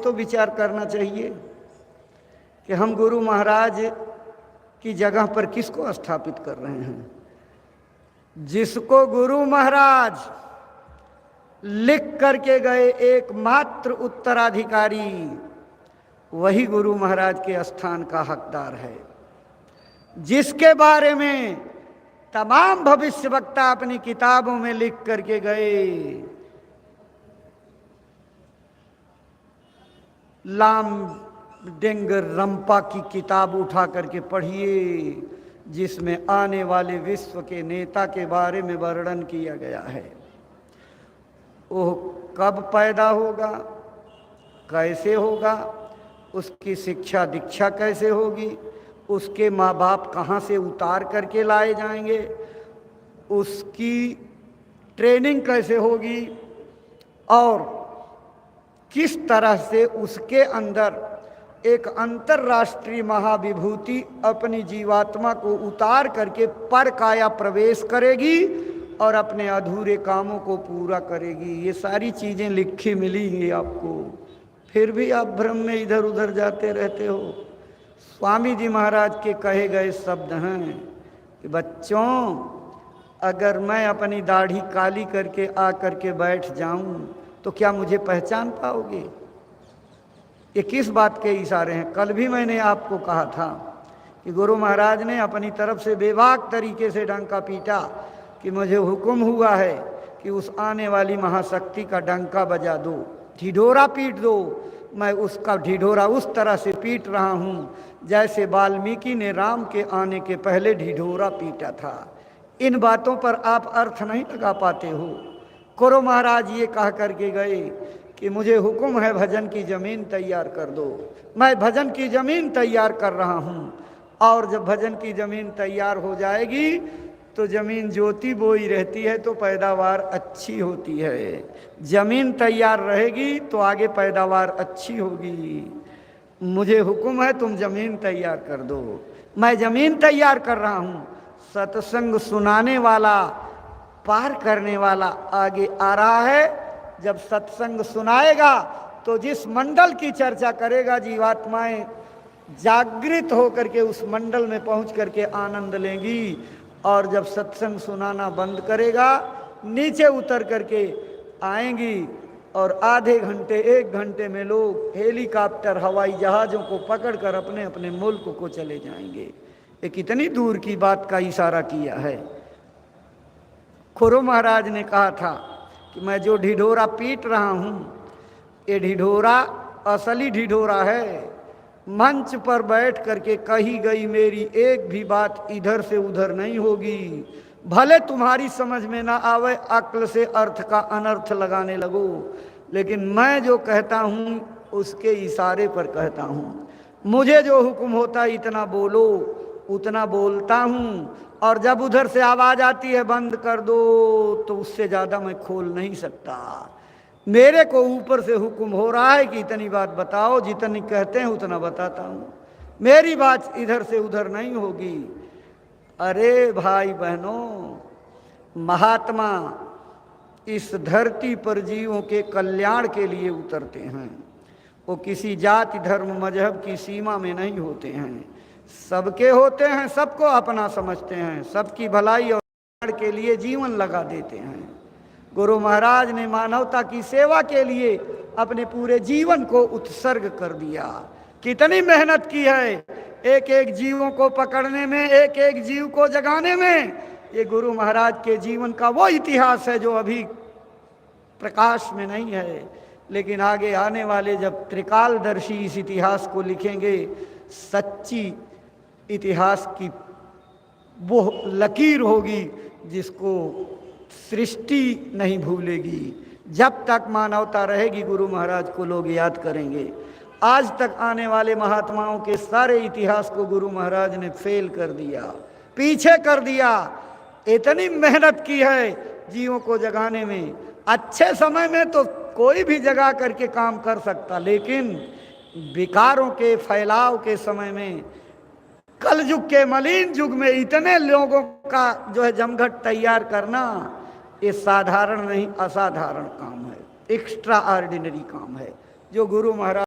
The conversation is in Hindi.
तो विचार करना चाहिए कि हम गुरु महाराज की जगह पर किसको स्थापित कर रहे हैं। जिसको गुरु महाराज लिख करके गए एकमात्र उत्तराधिकारी, वही गुरु महाराज के स्थान का हकदार है। जिसके बारे में तमाम भविष्यवक्ता अपनी किताबों में लिख करके गए, लाम डेंग रंपा की किताब उठा करके पढ़िए, जिसमें आने वाले विश्व के नेता के बारे में वर्णन किया गया है। वो कब पैदा होगा, कैसे होगा, उसकी शिक्षा दीक्षा कैसे होगी, उसके माँ बाप कहाँ से उतार करके लाए जाएंगे, उसकी ट्रेनिंग कैसे होगी और किस तरह से उसके अंदर एक अंतर्राष्ट्रीय महाविभूति अपनी जीवात्मा को उतार करके पर काया प्रवेश करेगी और अपने अधूरे कामों को पूरा करेगी। ये सारी चीज़ें लिखी मिलेंगी आपको, फिर भी आप भ्रम में इधर उधर जाते रहते हो। स्वामी जी महाराज के कहे गए शब्द हैं कि बच्चों, अगर मैं अपनी दाढ़ी काली करके आ करके बैठ जाऊं तो क्या मुझे पहचान पाओगे? ये किस बात के इशारे हैं? कल भी मैंने आपको कहा था कि गुरु महाराज ने अपनी तरफ से बेबाक तरीके से डंका पीटा कि मुझे हुक्म हुआ है कि उस आने वाली महाशक्ति का डंका बजा दो, ढिढोरा पीट दो। मैं उसका ढिढोरा उस तरह से पीट रहा हूँ जैसे वाल्मीकि ने राम के आने के पहले ढिढोरा पीटा था। इन बातों पर आप अर्थ नहीं लगा पाते हो। गुरु महाराज ये कह करके गए कि मुझे हुक्म है भजन की ज़मीन तैयार कर दो। मैं भजन की ज़मीन तैयार कर रहा हूँ, और जब भजन की ज़मीन तैयार हो जाएगी तो ज़मीन जोती बोई रहती है तो पैदावार अच्छी होती है। ज़मीन तैयार रहेगी तो आगे पैदावार अच्छी होगी। मुझे हुक्म है तुम ज़मीन तैयार कर दो। मैं ज़मीन तैयार कर रहा हूँ। सत्संग सुनाने वाला, पार करने वाला आगे आ रहा है। जब सत्संग सुनाएगा तो जिस मंडल की चर्चा करेगा, जीवात्माएं जागृत होकर के उस मंडल में पहुंच करके आनंद लेंगी। और जब सत्संग सुनाना बंद करेगा, नीचे उतर करके आएंगी और आधे घंटे एक घंटे में लोग हेलीकॉप्टर हवाई जहाज़ों को पकड़कर अपने अपने मुल्क को चले जाएंगे। ये कितनी दूर की बात का इशारा किया है। गुरु महाराज ने कहा था कि मैं जो ढिढोरा पीट रहा हूँ, ये ढिढोरा असली ढिढोरा है। मंच पर बैठ करके कही गई मेरी एक भी बात इधर से उधर नहीं होगी। भले तुम्हारी समझ में ना आवे, अक्ल से अर्थ का अनर्थ लगाने लगो, लेकिन मैं जो कहता हूँ उसके इशारे पर कहता हूँ। मुझे जो हुक्म होता है इतना बोलो, उतना बोलता हूँ। और जब उधर से आवाज़ आती है बंद कर दो, तो उससे ज़्यादा मैं खोल नहीं सकता। मेरे को ऊपर से हुक्म हो रहा है कि इतनी बात बताओ, जितनी कहते हैं उतना बताता हूँ। मेरी बात इधर से उधर नहीं होगी। अरे भाई बहनों, महात्मा इस धरती पर जीवों के कल्याण के लिए उतरते हैं। वो किसी जाति धर्म मजहब की सीमा में नहीं होते हैं, सबके होते हैं, सबको अपना समझते हैं, सबकी भलाई और कल्याण के लिए जीवन लगा देते हैं। गुरु महाराज ने मानवता की सेवा के लिए अपने पूरे जीवन को उत्सर्ग कर दिया। कितनी मेहनत की है एक एक जीवों को पकड़ने में, एक एक जीव को जगाने में। ये गुरु महाराज के जीवन का वो इतिहास है जो अभी प्रकाश में नहीं है, लेकिन आगे आने वाले जब त्रिकालदर्शी इस इतिहास को लिखेंगे, सच्ची इतिहास की वो लकीर होगी जिसको सृष्टि नहीं भूलेगी। जब तक मानवता रहेगी गुरु महाराज को लोग याद करेंगे। आज तक आने वाले महात्माओं के सारे इतिहास को गुरु महाराज ने फेल कर दिया, पीछे कर दिया। इतनी मेहनत की है जीवों को जगाने में। अच्छे समय में तो कोई भी जगा करके काम कर सकता, लेकिन विकारों के फैलाव के समय में, कल युग के मलिन युग में इतने लोगों का जो है जमघट तैयार करना, ये साधारण नहीं असाधारण काम है, एक्स्ट्रा ऑर्डिनरी काम है जो गुरु महाराज